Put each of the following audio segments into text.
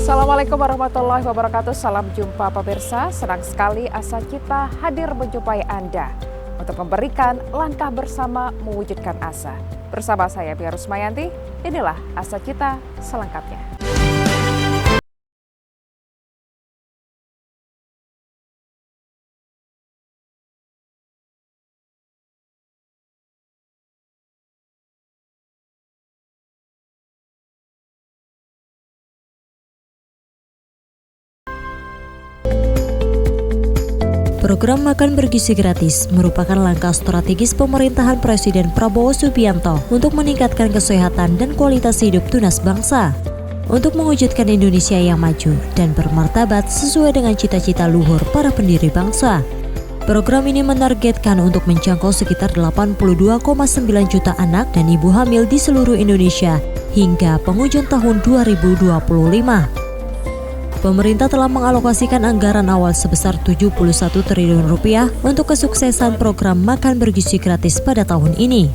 Assalamualaikum warahmatullahi wabarakatuh. Salam jumpa pemirsa. Senang sekali Asa Cita hadir menjumpai Anda untuk memberikan langkah bersama mewujudkan asa. Bersama saya Bia Rusmayanti, inilah Asa Cita selengkapnya. Program makan bergizi gratis merupakan langkah strategis pemerintahan Presiden Prabowo Subianto untuk meningkatkan kesehatan dan kualitas hidup tunas bangsa, untuk mewujudkan Indonesia yang maju dan bermartabat sesuai dengan cita-cita luhur para pendiri bangsa. Program ini menargetkan untuk menjangkau sekitar 82,9 juta anak dan ibu hamil di seluruh Indonesia hingga penghujung tahun 2025. Pemerintah telah mengalokasikan anggaran awal sebesar 71 triliun rupiah untuk kesuksesan program makan bergizi gratis pada tahun ini.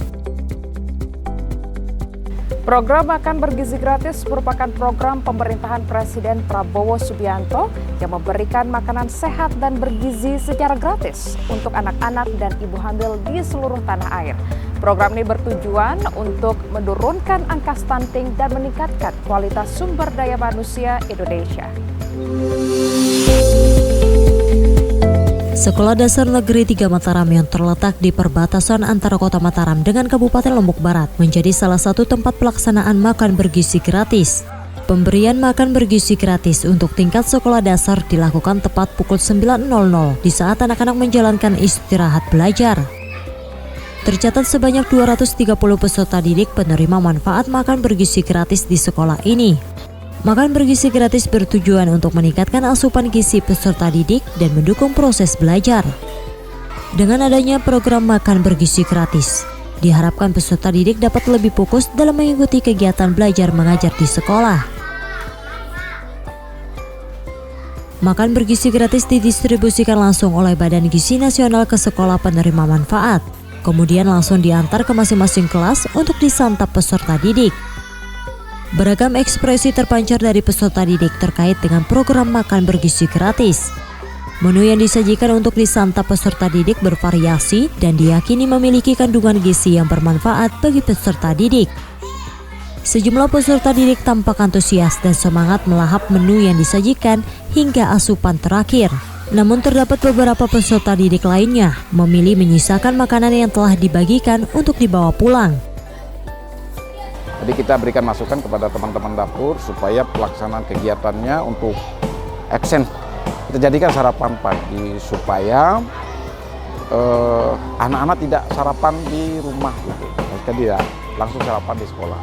Program makan bergizi gratis merupakan program pemerintahan Presiden Prabowo Subianto yang memberikan makanan sehat dan bergizi secara gratis untuk anak-anak dan ibu hamil di seluruh tanah air. Program ini bertujuan untuk menurunkan angka stunting dan meningkatkan kualitas sumber daya manusia Indonesia. Sekolah Dasar Negeri 3 Mataram yang terletak di perbatasan antara Kota Mataram dengan Kabupaten Lombok Barat menjadi salah satu tempat pelaksanaan makan bergizi gratis. Pemberian makan bergizi gratis untuk tingkat sekolah dasar dilakukan tepat pukul 9.00 di saat anak-anak menjalankan istirahat belajar. Tercatat sebanyak 230 peserta didik penerima manfaat makan bergizi gratis di sekolah ini. Makan bergizi gratis bertujuan untuk meningkatkan asupan gizi peserta didik dan mendukung proses belajar. Dengan adanya program makan bergizi gratis, diharapkan peserta didik dapat lebih fokus dalam mengikuti kegiatan belajar mengajar di sekolah. Makan bergizi gratis didistribusikan langsung oleh Badan Gizi Nasional ke sekolah penerima manfaat, kemudian langsung diantar ke masing-masing kelas untuk disantap peserta didik. Beragam ekspresi terpancar dari peserta didik terkait dengan program makan bergizi gratis. Menu yang disajikan untuk disantap peserta didik bervariasi dan diyakini memiliki kandungan gizi yang bermanfaat bagi peserta didik. Sejumlah peserta didik tampak antusias dan semangat melahap menu yang disajikan hingga asupan terakhir. Namun terdapat beberapa peserta didik lainnya memilih menyisakan makanan yang telah dibagikan untuk dibawa pulang. Jadi kita berikan masukan kepada teman-teman dapur supaya pelaksanaan kegiatannya untuk action kita jadikan sarapan pagi supaya anak-anak tidak sarapan di rumah gitu. Mereka tidak langsung sarapan di sekolah.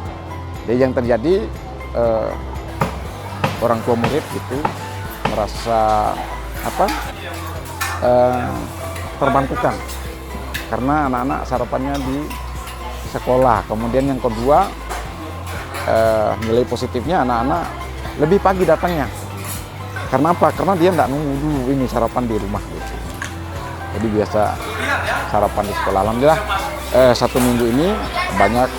Jadi yang terjadi orang tua murid gitu merasa terbantukan karena anak-anak sarapannya di sekolah. Kemudian yang kedua, nilai positifnya anak-anak lebih pagi datangnya. Karena apa? Karena dia nggak nunggu dulu ini sarapan di rumah gitu. Jadi biasa sarapan di sekolah. Alhamdulillah 1 minggu ini banyak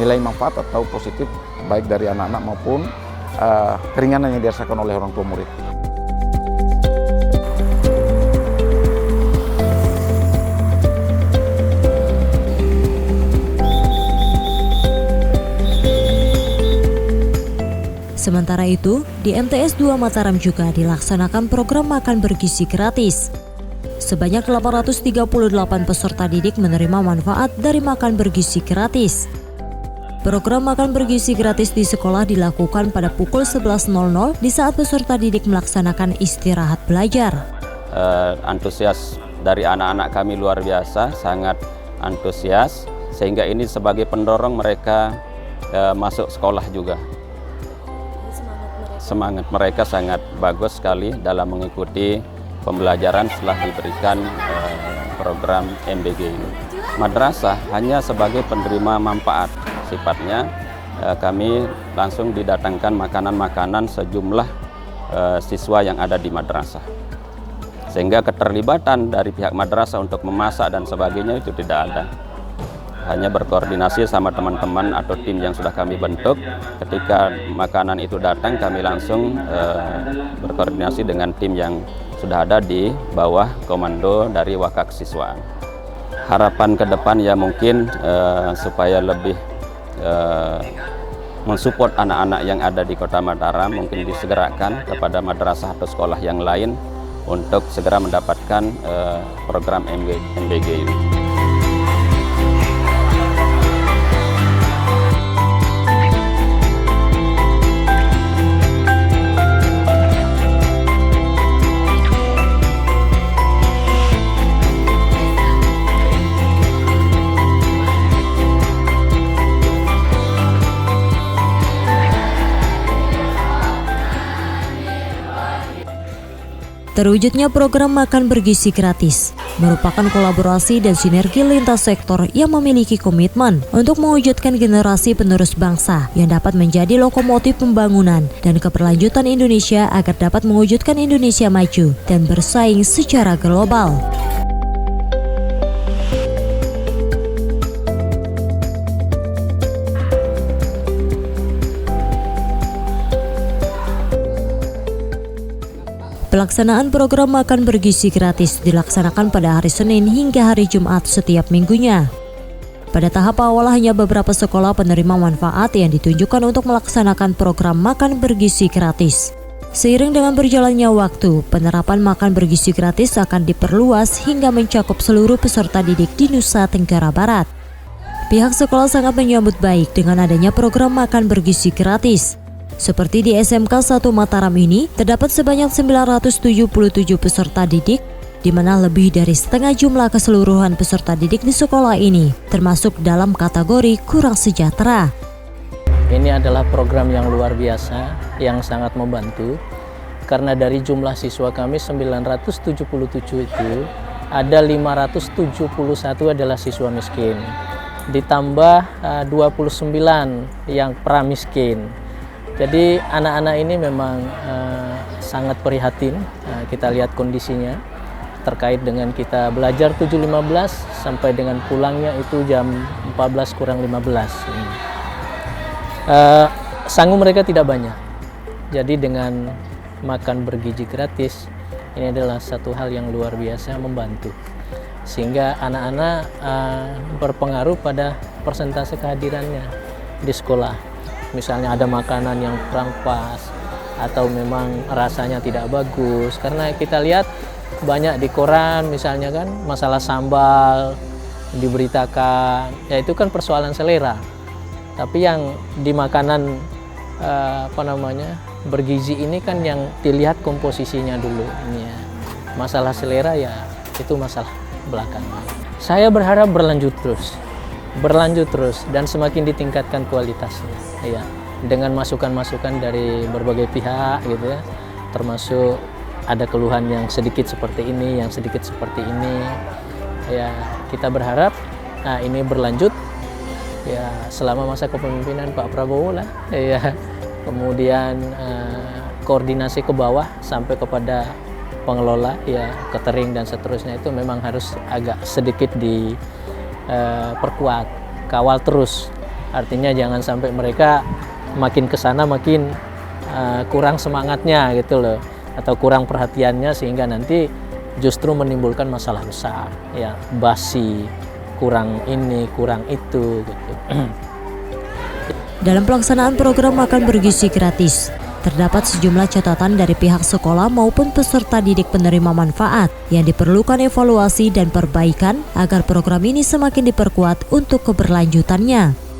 nilai manfaat atau positif baik dari anak-anak maupun keringanan yang dirasakan oleh orang tua murid. Sementara itu, di MTS 2 Mataram juga dilaksanakan program makan bergizi gratis. Sebanyak 838 peserta didik menerima manfaat dari makan bergizi gratis. Program makan bergizi gratis di sekolah dilakukan pada pukul 11.00 di saat peserta didik melaksanakan istirahat belajar. Antusias dari anak-anak kami luar biasa, sangat antusias, sehingga ini sebagai pendorong mereka masuk sekolah juga. Semangat mereka sangat bagus sekali dalam mengikuti pembelajaran setelah diberikan program MBG ini. Madrasah hanya sebagai penerima manfaat sifatnya, kami langsung didatangkan makanan-makanan sejumlah siswa yang ada di madrasah. Sehingga keterlibatan dari pihak madrasah untuk memasak dan sebagainya itu tidak ada. hanya berkoordinasi sama teman-teman atau tim yang sudah kami bentuk. Ketika makanan itu datang, kami langsung berkoordinasi dengan tim yang sudah ada di bawah komando dari Wakak Siswaan. Harapan ke depan ya mungkin supaya lebih mensupport anak-anak yang ada di Kota Mataram, mungkin disegerakan kepada madrasah atau sekolah yang lain untuk segera mendapatkan program MBG ini. Terwujudnya program makan bergizi gratis merupakan kolaborasi dan sinergi lintas sektor yang memiliki komitmen untuk mewujudkan generasi penerus bangsa yang dapat menjadi lokomotif pembangunan dan keberlanjutan Indonesia agar dapat mewujudkan Indonesia maju dan bersaing secara global. Pelaksanaan program makan bergizi gratis dilaksanakan pada hari Senin hingga hari Jumat setiap minggunya. Pada tahap awal hanya beberapa sekolah penerima manfaat yang ditunjukkan untuk melaksanakan program makan bergizi gratis. Seiring dengan berjalannya waktu, penerapan makan bergizi gratis akan diperluas hingga mencakup seluruh peserta didik di Nusa Tenggara Barat. Pihak sekolah sangat menyambut baik dengan adanya program makan bergizi gratis. Seperti di SMK 1 Mataram ini, terdapat sebanyak 977 peserta didik, di mana lebih dari setengah jumlah keseluruhan peserta didik di sekolah ini, termasuk dalam kategori kurang sejahtera. Ini adalah program yang luar biasa, yang sangat membantu, karena dari jumlah siswa kami 977 itu, ada 571 adalah siswa miskin, ditambah 29 yang pramiskin. Jadi anak-anak ini memang sangat prihatin, kita lihat kondisinya terkait dengan kita belajar 7.15 sampai dengan pulangnya itu jam 14 kurang 15. Sanggup mereka tidak banyak, jadi dengan makan bergizi gratis ini adalah satu hal yang luar biasa membantu, sehingga anak-anak berpengaruh pada persentase kehadirannya di sekolah. Misalnya ada makanan yang kurang pas atau memang rasanya tidak bagus, karena kita lihat banyak di koran misalnya kan masalah sambal diberitakan, ya itu kan persoalan selera. Tapi yang di makanan bergizi ini kan yang dilihat komposisinya dulu. Ini ya. Masalah selera ya itu masalah belakangan. Saya berharap berlanjut terus dan semakin ditingkatkan kualitasnya, ya, dengan masukan-masukan dari berbagai pihak gitu ya, termasuk ada keluhan yang sedikit seperti ini, yang sedikit seperti ini, ya kita berharap ini berlanjut ya selama masa kepemimpinan Pak Prabowo lah, ya, kemudian koordinasi ke bawah sampai kepada pengelola ya catering dan seterusnya itu memang harus agak sedikit perkuat, kawal terus. Artinya jangan sampai mereka makin kesana makin kurang semangatnya gitu loh, atau kurang perhatiannya sehingga nanti justru menimbulkan masalah besar, ya basi, kurang ini, kurang itu gitu. Dalam pelaksanaan program makan bergizi gratis, terdapat sejumlah catatan dari pihak sekolah maupun peserta didik penerima manfaat yang diperlukan evaluasi dan perbaikan agar program ini semakin diperkuat untuk keberlanjutannya.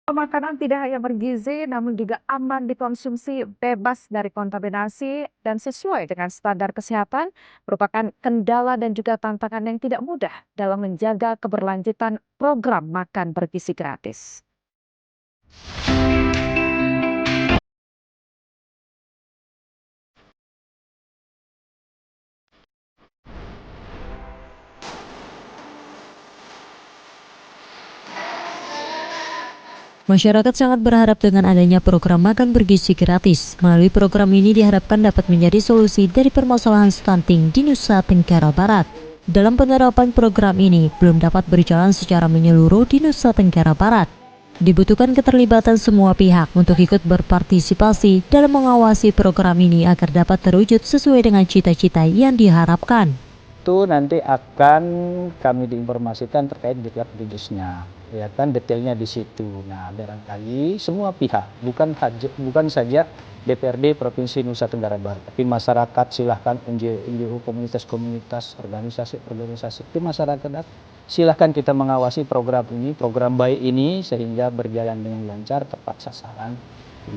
Makanan tidak hanya bergizi, namun juga aman dikonsumsi, bebas dari kontaminasi, dan sesuai dengan standar kesehatan, merupakan kendala dan juga tantangan yang tidak mudah dalam menjaga keberlanjutan program makan bergizi gratis. Masyarakat sangat berharap dengan adanya program makan bergizi gratis. Melalui program ini diharapkan dapat menjadi solusi dari permasalahan stunting di Nusa Tenggara Barat. Dalam penerapan program ini belum dapat berjalan secara menyeluruh di Nusa Tenggara Barat. Dibutuhkan keterlibatan semua pihak untuk ikut berpartisipasi dalam mengawasi program ini agar dapat terwujud sesuai dengan cita-cita yang diharapkan. Itu nanti akan kami diinformasikan terkait dengan medisnya, ya kan, detailnya di situ. Nah, barangkali semua pihak, bukan saja DPRD Provinsi Nusa Tenggara Barat, tapi masyarakat, silahkan NGO, komunitas, organisasi di masyarakat, silahkan kita mengawasi program ini, program baik ini, sehingga berjalan dengan lancar, tepat sasaran.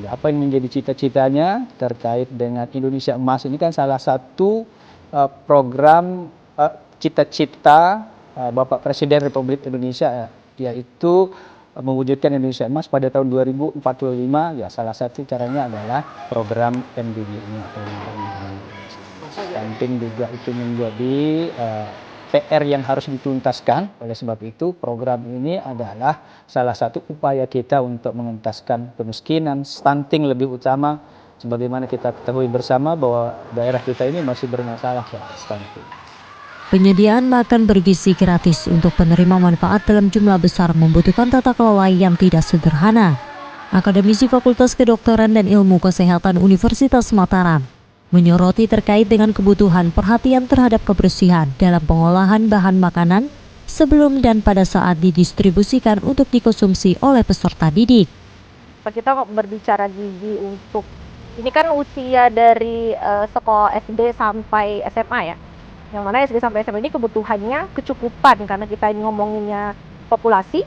Apa yang menjadi cita-citanya terkait dengan Indonesia Emas ini kan salah satu program cita-cita Bapak Presiden Republik Indonesia, yaitu mewujudkan Indonesia Emas pada tahun 2045. Ya, salah satu caranya adalah program MBG ini. Stunting juga itu menjadi PR yang harus dituntaskan. Oleh sebab itu program ini adalah salah satu upaya kita untuk mengentaskan kemiskinan, stunting lebih utama, sebagaimana kita ketahui bersama bahwa daerah kita ini masih bermasalah stunting. Penyediaan makan bergizi gratis untuk penerima manfaat dalam jumlah besar membutuhkan tata kelola yang tidak sederhana. Akademisi Fakultas Kedokteran dan Ilmu Kesehatan Universitas Mataram menyoroti terkait dengan kebutuhan perhatian terhadap kebersihan dalam pengolahan bahan makanan sebelum dan pada saat didistribusikan untuk dikonsumsi oleh peserta didik. Kita berbicara gizi untuk, ini kan usia dari sekolah SD sampai SMA ya. Yang mana SD sampai SMA ini kebutuhannya kecukupan, karena kita ini ngomonginnya populasi.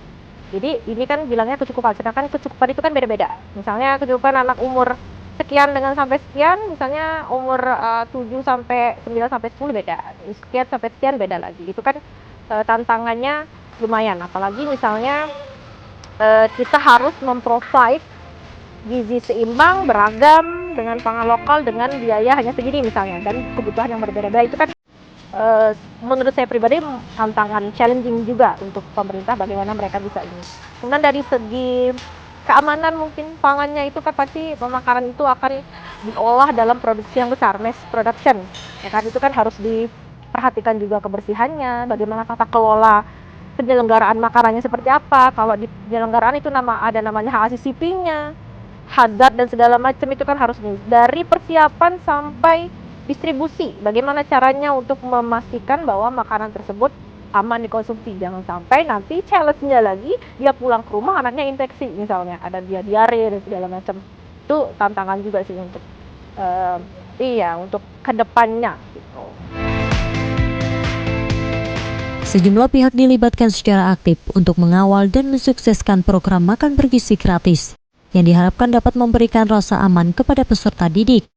Jadi ini kan bilangnya kecukupan, sedangkan kecukupan itu kan beda-beda. Misalnya kecukupan anak umur sekian dengan sampai sekian, misalnya umur 7 sampai 9 sampai 10 beda. Sekian sampai sekian beda lagi. Itu kan tantangannya lumayan, apalagi misalnya kita harus memprovide gizi seimbang, beragam, dengan pangan lokal, dengan biaya hanya segini misalnya, dan kebutuhan yang berbeda-beda. Itu kan menurut saya pribadi tantangan challenging juga untuk pemerintah, bagaimana mereka bisa ini. Kemudian dari segi keamanan mungkin pangannya itu kan pasti makanan itu akan diolah dalam produksi yang besar, mass production. Ya kan, itu kan harus diperhatikan juga kebersihannya, bagaimana tata kelola penyelenggaraan makanannya seperti apa. Kalau di penyelenggaraan itu ada namanya HACCP-nya, hazard dan segala macam, itu kan harus dari persiapan sampai distribusi, bagaimana caranya untuk memastikan bahwa makanan tersebut aman dikonsumsi. Jangan sampai nanti challenge-nya lagi dia pulang ke rumah anaknya infeksi, misalnya ada dia diare dan segala macam. Itu tantangan juga sih untuk untuk kedepannya gitu. Sejumlah pihak dilibatkan secara aktif untuk mengawal dan mensukseskan program makan bergizi gratis yang diharapkan dapat memberikan rasa aman kepada peserta didik.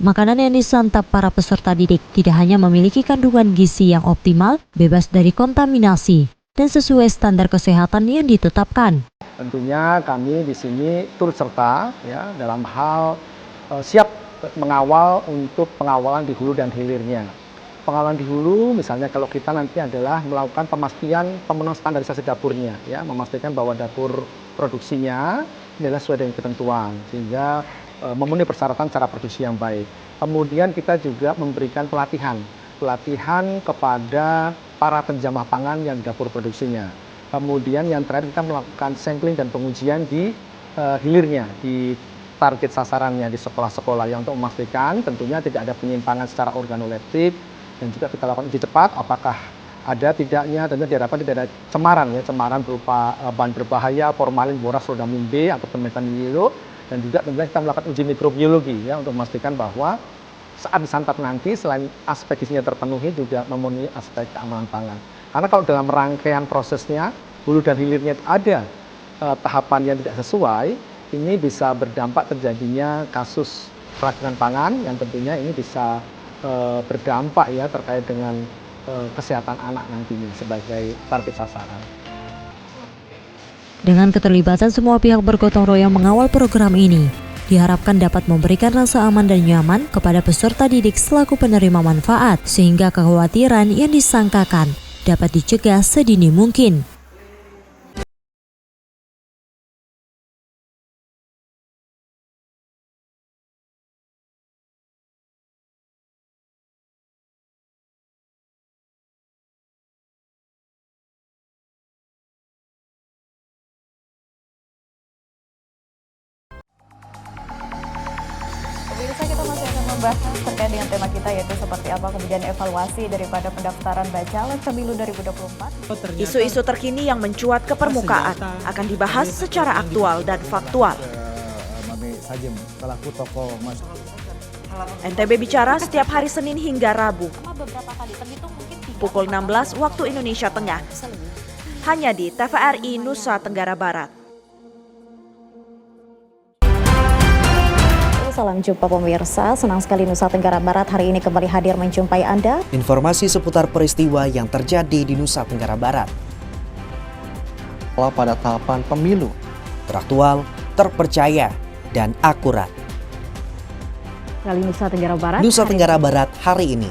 Makanan yang disantap para peserta didik tidak hanya memiliki kandungan gizi yang optimal, bebas dari kontaminasi, dan sesuai standar kesehatan yang ditetapkan. Tentunya kami di sini turut serta ya dalam hal siap mengawal untuk pengawalan di hulu dan hilirnya. Pengawalan di hulu misalnya kalau kita nanti adalah melakukan pemastian pemenuhan standarisasi dapurnya, ya, memastikan bahwa dapur produksinya adalah sesuai dengan ketentuan sehingga memenuhi persyaratan cara produksi yang baik. Kemudian kita juga memberikan pelatihan kepada para penjamah pangan yang di dapur produksinya. Kemudian yang terakhir kita melakukan sampling dan pengujian di hilirnya, di target sasarannya di sekolah-sekolah yang untuk memastikan tentunya tidak ada penyimpangan secara organoleptik, dan juga kita lakukan uji cepat apakah ada tidaknya, tentunya diharapkan tidak ada cemaran berupa bahan berbahaya, formalin, borax, rodamin B atau metanilo. Dan juga tentunya kita melakukan uji mikrobiologi ya untuk memastikan bahwa saat disantap nanti selain aspek gizinya terpenuhi juga memenuhi aspek keamanan pangan. Karena kalau dalam rangkaian prosesnya hulu dan hilirnya ada tahapan yang tidak sesuai, ini bisa berdampak terjadinya kasus keracunan pangan yang tentunya ini bisa berdampak ya terkait dengan kesehatan anak nantinya sebagai target sasaran. Dengan keterlibatan semua pihak bergotong royong mengawal program ini, diharapkan dapat memberikan rasa aman dan nyaman kepada peserta didik selaku penerima manfaat, sehingga kekhawatiran yang disangkakan dapat dicegah sedini mungkin. membahas terkait dengan tema kita yaitu seperti apa kemudian evaluasi daripada pendaftaran Bacalek Pemilu 2024. Isu-isu terkini yang mencuat ke permukaan akan dibahas secara aktual dan faktual. NTB Bicara setiap hari Senin hingga Rabu pukul 16 waktu Indonesia Tengah hanya di TVRI Nusa Tenggara Barat. Salam jumpa pemirsa, senang sekali Nusa Tenggara Barat hari ini kembali hadir menjumpai Anda. Informasi seputar peristiwa yang terjadi di Nusa Tenggara Barat. Pada tahapan pemilu, Teraktual, terpercaya, dan akurat. Kali Nusa Tenggara Barat. Nusa Tenggara Barat hari ini.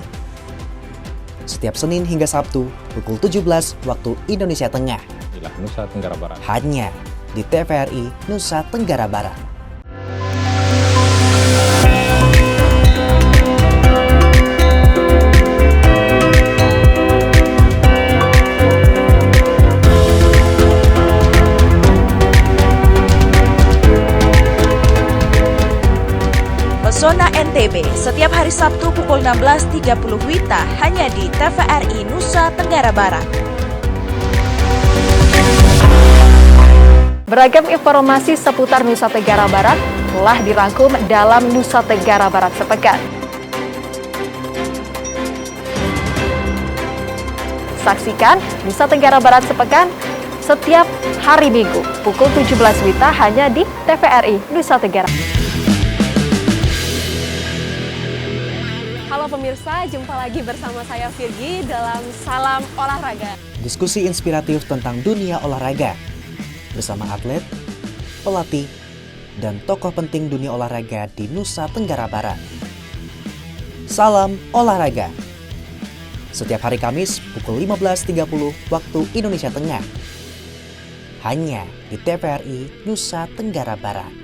Setiap Senin hingga Sabtu pukul 17 waktu Indonesia Tengah. Nusa Tenggara Barat. Hanya di TVRI Nusa Tenggara Barat. Pesona NTB setiap hari Sabtu pukul 16.30 WITA hanya di TVRI Nusa Tenggara Barat. Beragam informasi seputar Nusa Tenggara Barat telah dirangkum dalam Nusa Tenggara Barat sepekan. Saksikan Nusa Tenggara Barat sepekan setiap hari Minggu pukul 17 WITA hanya di TVRI Nusa Tenggara. Halo pemirsa, jumpa lagi bersama saya Virgi dalam Salam Olahraga. Diskusi inspiratif tentang dunia olahraga bersama atlet, pelatih, dan tokoh penting dunia olahraga di Nusa Tenggara Barat. Salam Olahraga. Setiap hari Kamis pukul 15.30 waktu Indonesia Tengah. Hanya di TVRI Nusa Tenggara Barat.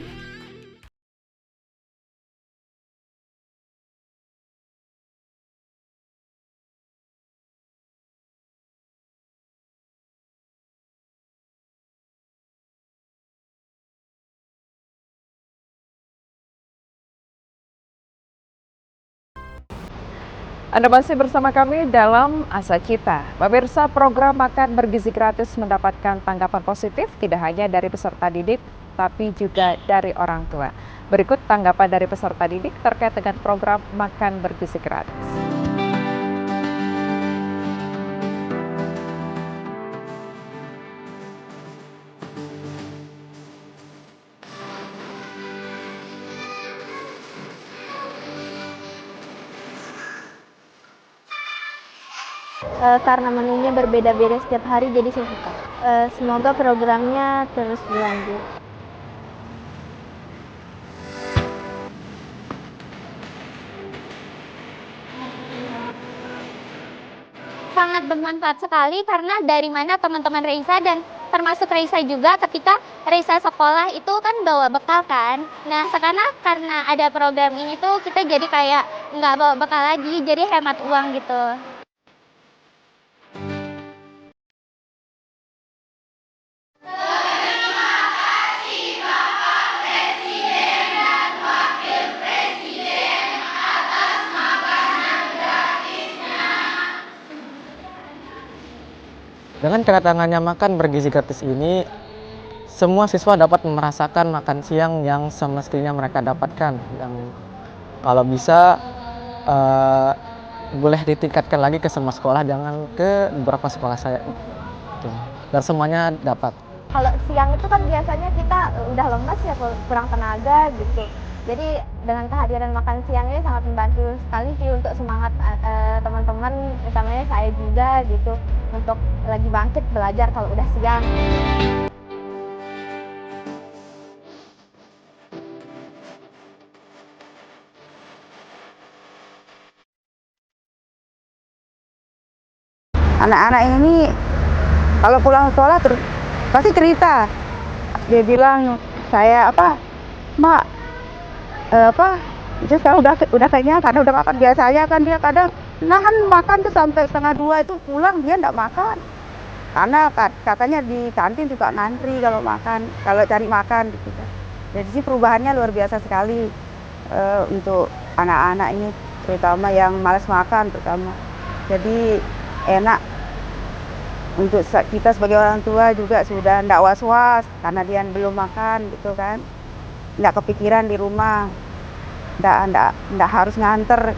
Anda masih bersama kami dalam Asa Cita. Pemirsa, program makan bergizi gratis mendapatkan tanggapan positif tidak hanya dari peserta didik, tapi juga dari orang tua. Berikut tanggapan dari peserta didik terkait dengan program makan bergizi gratis. Karena menunya berbeda-beda setiap hari jadi saya suka. Semoga programnya terus berlanjut. Sangat bermanfaat sekali karena dari mana teman-teman Reisa dan termasuk Reisa juga ketika Reisa sekolah itu kan bawa bekal kan. Nah sekarang karena ada program ini tuh kita jadi kayak nggak bawa bekal lagi, jadi hemat uang gitu. Dengan kedatangannya makan bergizi gratis ini, semua siswa dapat merasakan makan siang yang semestinya mereka dapatkan. Yang kalau bisa boleh ditingkatkan lagi ke semua sekolah, jangan ke beberapa sekolah saya. Dan semuanya dapat. Kalau siang itu kan biasanya kita udah lemas ya, kurang tenaga gitu. Jadi dengan kehadiran makan siang ini sangat membantu sekali sih untuk semangat teman-teman, misalnya saya juga gitu, untuk lagi bangkit belajar kalau udah siang. Anak-anak ini kalau pulang sekolah pasti cerita. Dia bilang, saya Mak, itu sekarang udah kenyang karena udah makan. Biasanya kan dia kadang nahan makan tuh sampai 1:30 itu pulang dia enggak makan. Karena katanya di kantin juga ngantri kalau cari makan gitu. Jadi sih perubahannya luar biasa sekali untuk anak-anak ini, terutama yang malas makan terutama. Jadi enak untuk kita sebagai orang tua juga sudah tidak was-was karena dia belum makan gitu kan. Tidak kepikiran di rumah, tidak harus nganter.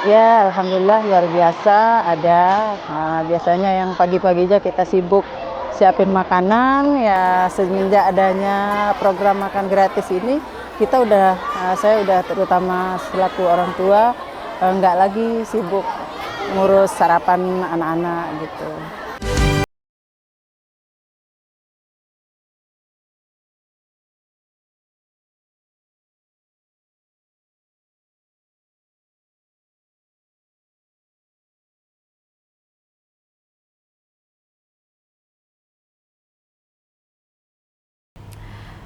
Ya, alhamdulillah luar biasa ada. Biasanya yang pagi-pagi aja kita sibuk siapin makanan. Ya, semenjak adanya program makan gratis ini, saya udah terutama selaku orang tua nggak lagi sibuk ngurus sarapan anak-anak gitu.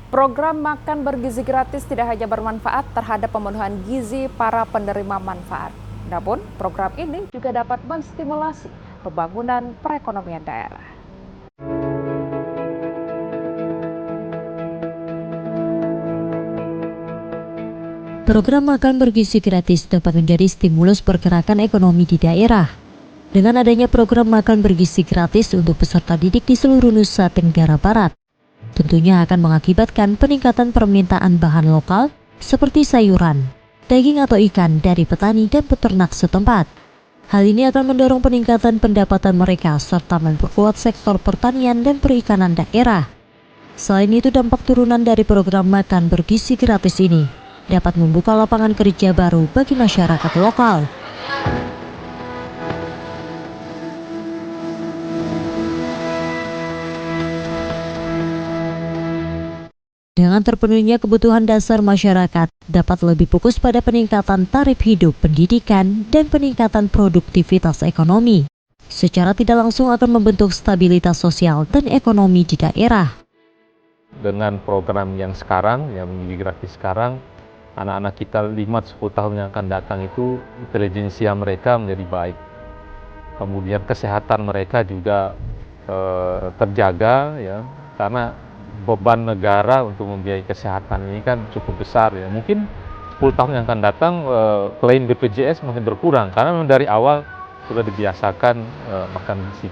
Program makan bergizi gratis tidak hanya bermanfaat terhadap pemenuhan gizi para penerima manfaat. Namun, program ini juga dapat menstimulasi pembangunan perekonomian daerah. Program makan bergizi gratis dapat menjadi stimulus pergerakan ekonomi di daerah. Dengan adanya program makan bergizi gratis untuk peserta didik di seluruh Nusa Tenggara Barat, tentunya akan mengakibatkan peningkatan permintaan bahan lokal seperti sayuran, daging atau ikan dari petani dan peternak setempat. Hal ini akan mendorong peningkatan pendapatan mereka serta memperkuat sektor pertanian dan perikanan daerah. Selain itu, dampak turunan dari program makan bergizi gratis ini dapat membuka lapangan kerja baru bagi masyarakat lokal. Dengan terpenuhinya kebutuhan dasar masyarakat, dapat lebih fokus pada peningkatan tarif hidup, pendidikan, dan peningkatan produktivitas ekonomi. Secara tidak langsung akan membentuk stabilitas sosial dan ekonomi di daerah. Dengan program yang sekarang, yang gratis sekarang, anak-anak kita 5-10 tahun yang akan datang itu intelijensia mereka menjadi baik. Kemudian kesehatan mereka juga terjaga, ya, karena beban negara untuk membiayai kesehatan ini kan cukup besar, ya. Mungkin 10 tahun yang akan datang klaim BPJS makin berkurang karena memang dari awal sudah dibiasakan makan gizi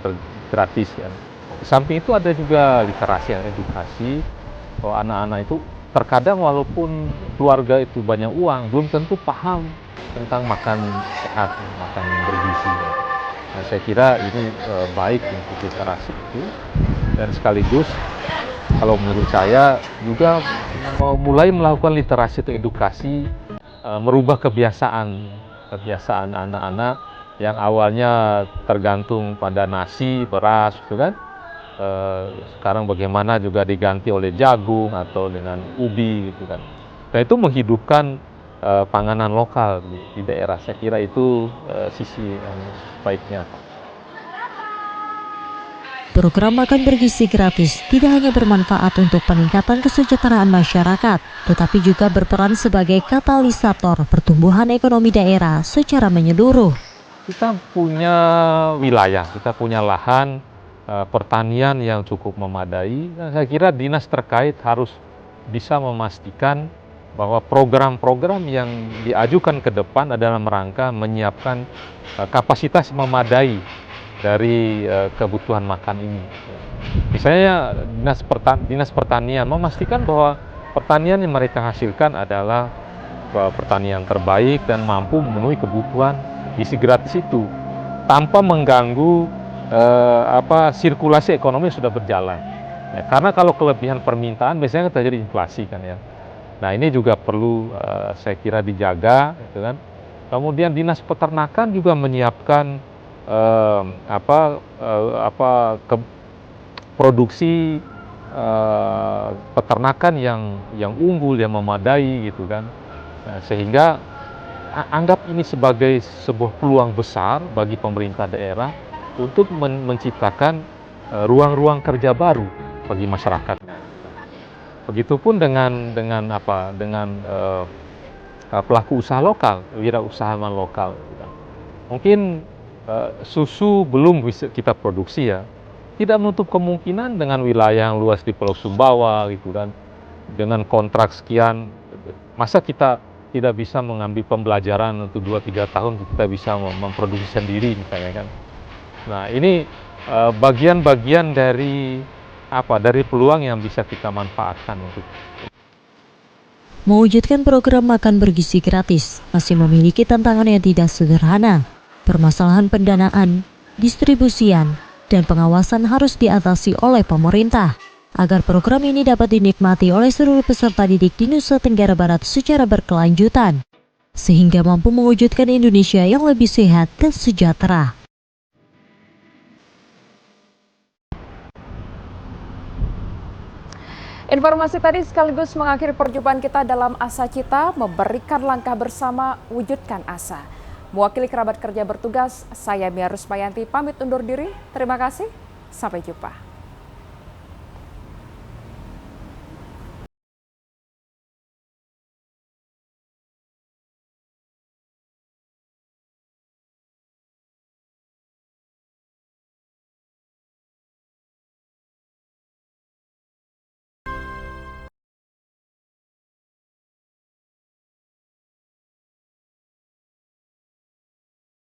gratis, ya. Di samping itu ada juga literasi, edukasi bahwa anak-anak itu terkadang walaupun keluarga itu banyak uang belum tentu paham tentang makan sehat, makan bergizi. Nah, saya kira ini baik untuk literasi itu, dan sekaligus kalau menurut saya juga mulai melakukan literasi atau edukasi, merubah kebiasaan anak-anak yang awalnya tergantung pada nasi, beras, gitu kan. Sekarang bagaimana juga diganti oleh jagung atau dengan ubi, gitu kan. Dan itu menghidupkan panganan lokal di daerah. Saya kira itu sisi yang baiknya. Program makan bergizi gratis tidak hanya bermanfaat untuk peningkatan kesejahteraan masyarakat, tetapi juga berperan sebagai katalisator pertumbuhan ekonomi daerah secara menyeluruh. Kita punya wilayah, kita punya lahan pertanian yang cukup memadai. Saya kira dinas terkait harus bisa memastikan bahwa program-program yang diajukan ke depan adalah rangka menyiapkan kapasitas memadai dari kebutuhan makan ini. Misalnya dinas pertanian memastikan bahwa pertanian yang mereka hasilkan adalah pertanian terbaik dan mampu memenuhi kebutuhan gizi gratis itu tanpa mengganggu sirkulasi ekonomi yang sudah berjalan. Ya, karena kalau kelebihan permintaan biasanya terjadi inflasi kan, ya. Nah, ini juga perlu saya kira dijaga, gitu kan. Kemudian dinas peternakan juga menyiapkan produksi peternakan yang unggul, yang memadai, gitu kan. Nah, sehingga anggap ini sebagai sebuah peluang besar bagi pemerintah daerah untuk menciptakan ruang-ruang kerja baru bagi masyarakat. Begitupun dengan pelaku usaha lokal, wirausahawan lokal. Mungkin susu belum bisa kita produksi ya, tidak menutup kemungkinan dengan wilayah yang luas di Pulau Sumbawa gitu kan, dengan kontrak sekian, masa kita tidak bisa mengambil pembelajaran untuk 2-3 tahun kita bisa memproduksi sendiri misalnya kan. Nah ini bagian-bagian dari peluang yang bisa kita manfaatkan untuk mewujudkan program makan bergizi gratis masih memiliki tantangan yang tidak sederhana. Permasalahan pendanaan, distribusian, dan pengawasan harus diatasi oleh pemerintah agar program ini dapat dinikmati oleh seluruh peserta didik di Nusa Tenggara Barat secara berkelanjutan, sehingga mampu mewujudkan Indonesia yang lebih sehat dan sejahtera. Informasi tadi sekaligus mengakhiri perjumpaan kita dalam Asa Cita, memberikan langkah bersama, wujudkan asa. Mewakili kerabat kerja bertugas, saya Mia Rusmayanti pamit undur diri. Terima kasih, sampai jumpa.